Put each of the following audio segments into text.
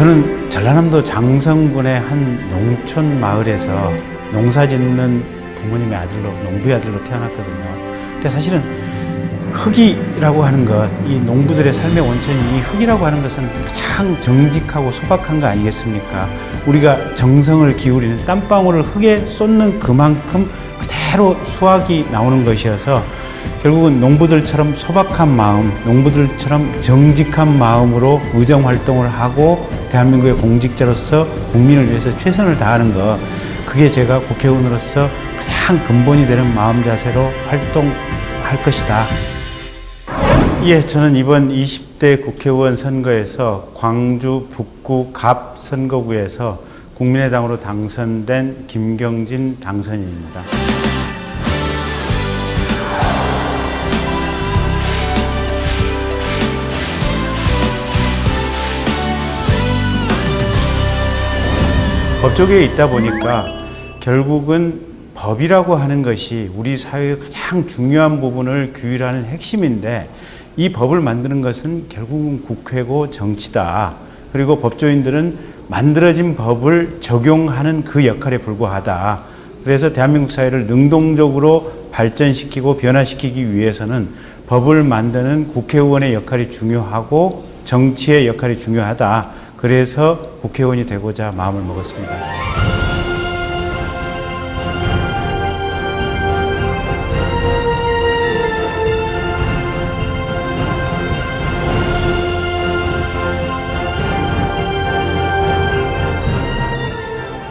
저는 전라남도 장성군의 한 농촌 마을에서 농사 짓는 부모님의 아들로, 농부의 아들로 태어났거든요. 근데 사실은 흙이라고 하는 것, 이 농부들의 삶의 원천인 이 흙이라고 하는 것은 가장 정직하고 소박한 거 아니겠습니까? 우리가 정성을 기울이는 땀방울을 흙에 쏟는 그만큼 그대로 수확이 나오는 것이어서 결국은 농부들처럼 소박한 마음, 농부들처럼 정직한 마음으로 의정활동을 하고 대한민국의 공직자로서 국민을 위해서 최선을 다하는 것, 그게 제가 국회의원으로서 가장 근본이 되는 마음 자세로 활동할 것이다. 예, 저는 이번 20대 국회의원 선거에서 광주 북구 갑 선거구에서 국민의당으로 당선된 김경진 당선인입니다. 법조계에 있다 보니까 결국은 법이라고 하는 것이 우리 사회의 가장 중요한 부분을 규율하는 핵심인데, 이 법을 만드는 것은 결국은 국회고 정치다. 그리고 법조인들은 만들어진 법을 적용하는 그 역할에 불과하다. 그래서 대한민국 사회를 능동적으로 발전시키고 변화시키기 위해서는 법을 만드는 국회의원의 역할이 중요하고 정치의 역할이 중요하다. 그래서 국회의원이 되고자 마음을 먹었습니다.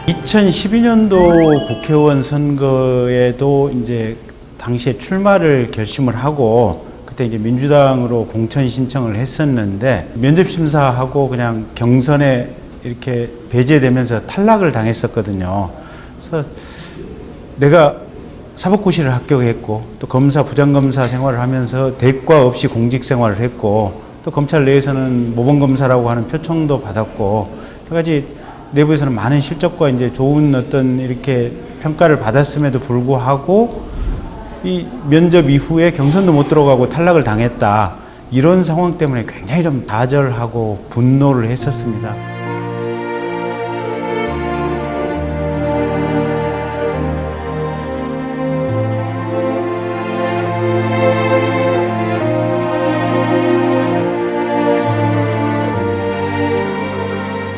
(2012년도) 국회의원 선거에도 이제 당시에 출마를 결심을 하고, 그때 이제 민주당으로 공천 신청을 했었는데 면접 심사하고 그냥 경선에 이렇게 배제되면서 탈락을 당했었거든요. 그래서 내가 사법고시를 합격했고 또 검사, 부장검사 생활을 하면서 대가 없이 공직 생활을 했고, 또 검찰 내에서는 모범검사라고 하는 표창도 받았고, 여러 가지 내부에서는 많은 실적과 이제 좋은 어떤 이렇게 평가를 받았음에도 불구하고 이 면접 이후에 경선도 못 들어가고 탈락을 당했다. 이런 상황 때문에 굉장히 좀 좌절하고 분노를 했었습니다.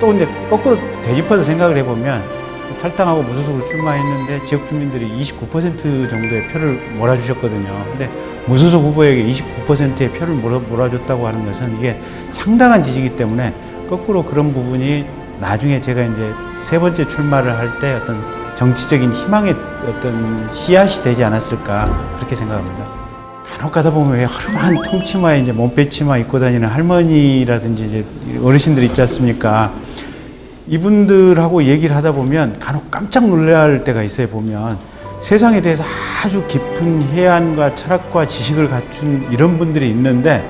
또 근데 거꾸로 되짚어서 생각을 해보면, 탈당하고 무소속으로 출마했는데 지역 주민들이 29% 정도의 표를 몰아주셨거든요. 근데 무소속 후보에게 29%의 표를 몰아줬다고 하는 것은 이게 상당한 지지이기 때문에 거꾸로 그런 부분이 나중에 제가 이제 세 번째 출마를 할 때 어떤 정치적인 희망의 어떤 씨앗이 되지 않았을까, 그렇게 생각합니다. 간혹 가다 보면 왜 허름한 통치마에 이제 몸빼치마 입고 다니는 할머니라든지 이제 어르신들 있지 않습니까? 이분들하고 얘기를 하다 보면 간혹 깜짝 놀랄 때가 있어요. 보면 세상에 대해서 아주 깊은 해안과 철학과 지식을 갖춘 이런 분들이 있는데,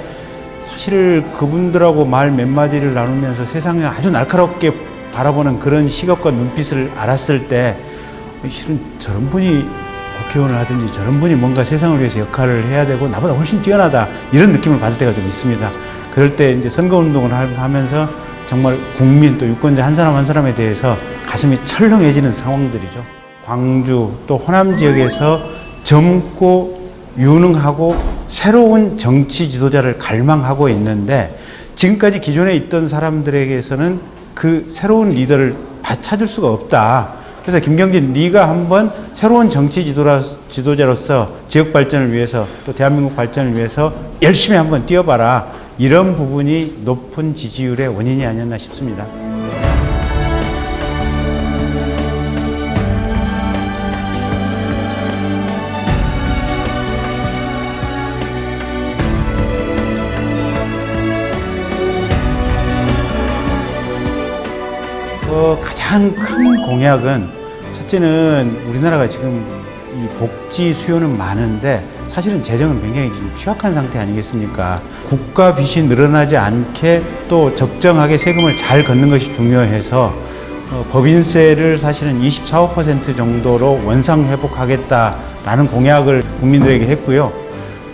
사실 그분들하고 말 몇 마디를 나누면서 세상을 아주 날카롭게 바라보는 그런 시각과 눈빛을 알았을 때, 실은 저런 분이 국회의원을 하든지 저런 분이 뭔가 세상을 위해서 역할을 해야 되고 나보다 훨씬 뛰어나다, 이런 느낌을 받을 때가 좀 있습니다. 그럴 때 이제 선거운동을 하면서 정말 국민 또 유권자 한 사람 한 사람에 대해서 가슴이 철렁해지는 상황들이죠. 광주 또 호남 지역에서 젊고 유능하고 새로운 정치 지도자를 갈망하고 있는데, 지금까지 기존에 있던 사람들에게서는 그 새로운 리더를 찾을 수가 없다. 그래서 김경진, 네가 한번 새로운 정치 지도자로서 지역 발전을 위해서 또 대한민국 발전을 위해서 열심히 한번 뛰어봐라. 이런 부분이 높은 지지율의 원인이 아니었나 싶습니다. 가장 큰 공약은, 첫째는 우리나라가 지금 이 복지 수요는 많은데 사실은 재정은 굉장히 지금 취약한 상태 아니겠습니까? 국가 빚이 늘어나지 않게 또 적정하게 세금을 잘 걷는 것이 중요해서 법인세를 사실은 24, 5% 정도로 원상 회복하겠다라는 공약을 국민들에게 했고요.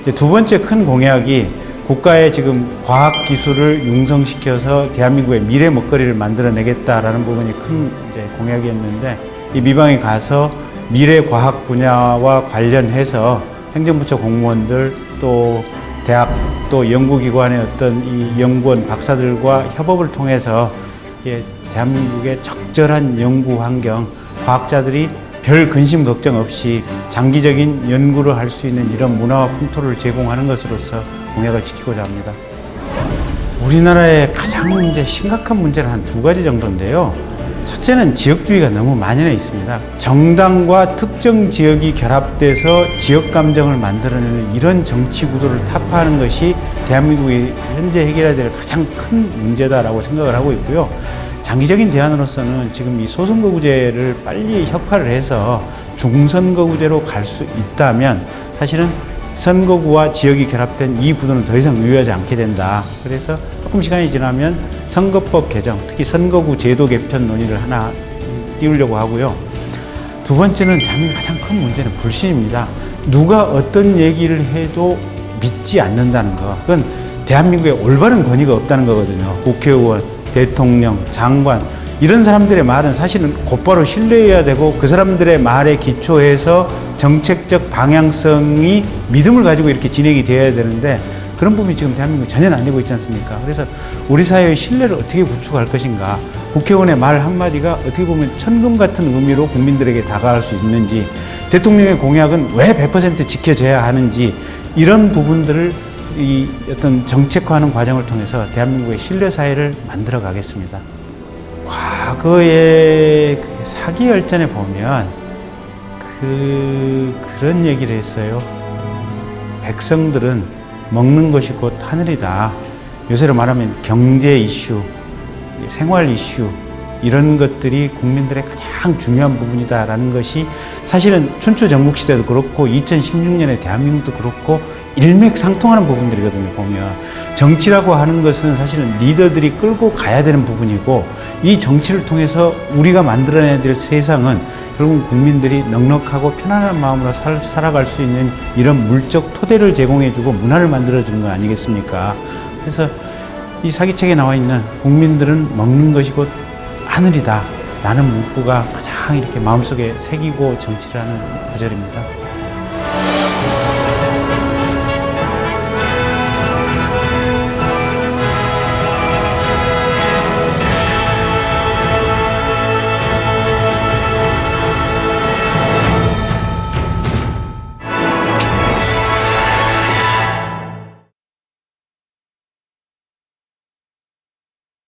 이제 두 번째 큰 공약이 국가의 지금 과학 기술을 융성시켜서 대한민국의 미래 먹거리를 만들어내겠다라는 부분이 큰 이제 공약이었는데, 이 미방에 가서 미래 과학 분야와 관련해서 행정부처 공무원들 또 대학 또 연구기관의 어떤 이 연구원 박사들과 협업을 통해서 이게 대한민국의 적절한 연구 환경, 과학자들이 별 근심 걱정 없이 장기적인 연구를 할 수 있는 이런 문화와 풍토를 제공하는 것으로서 공약을 지키고자 합니다. 우리나라의 가장 이제 심각한 문제는 한 두 가지 정도인데요. 첫째는 지역주의가 너무 만연해 있습니다. 정당과 특정 지역이 결합돼서 지역 감정을 만들어내는 이런 정치 구도를 타파하는 것이 대한민국이 현재 해결해야 될 가장 큰 문제다라고 생각을 하고 있고요. 장기적인 대안으로서는 지금 이 소선거구제를 빨리 혁파를 해서 중선거구제로 갈 수 있다면 사실은 선거구와 지역이 결합된 이 구도는 더 이상 유효하지 않게 된다. 그래서 조금 시간이 지나면 선거법 개정, 특히 선거구 제도 개편 논의를 하나 띄우려고 하고요. 두 번째는 대한민국의 가장 큰 문제는 불신입니다. 누가 어떤 얘기를 해도 믿지 않는다는 거. 그건 대한민국에 올바른 권위가 없다는 거거든요. 국회의원, 대통령, 장관 이런 사람들의 말은 사실은 곧바로 신뢰해야 되고 그 사람들의 말에 기초해서 정책적 방향성이 믿음을 가지고 이렇게 진행이 되어야 되는데 그런 부분이 지금 대한민국이 전혀 안 되고 있지 않습니까? 그래서 우리 사회의 신뢰를 어떻게 구축할 것인가, 국회의원의 말 한마디가 어떻게 보면 천금 같은 의미로 국민들에게 다가갈 수 있는지, 대통령의 공약은 왜 100% 지켜져야 하는지, 이런 부분들을 이 어떤 정책화하는 과정을 통해서 대한민국의 신뢰 사회를 만들어 가겠습니다. 과거의 그 사기 열전에 보면 그런 얘기를 했어요. 백성들은 먹는 것이 곧 하늘이다. 요새로 말하면 경제 이슈, 생활 이슈 이런 것들이 국민들의 가장 중요한 부분이다라는 것이 사실은 춘추 전국시대도 그렇고 2016년의 대한민국도 그렇고 일맥상통하는 부분들이거든요. 보면 정치라고 하는 것은 사실은 리더들이 끌고 가야 되는 부분이고 이 정치를 통해서 우리가 만들어내야 될 세상은 결국 국민들이 넉넉하고 편안한 마음으로 살아갈 수 있는 이런 물적 토대를 제공해주고 문화를 만들어주는 거 아니겠습니까? 그래서 이 사기책에 나와 있는 국민들은 먹는 것이 곧 하늘이다 라는 문구가 가장 이렇게 마음속에 새기고 정치를 하는 구절입니다.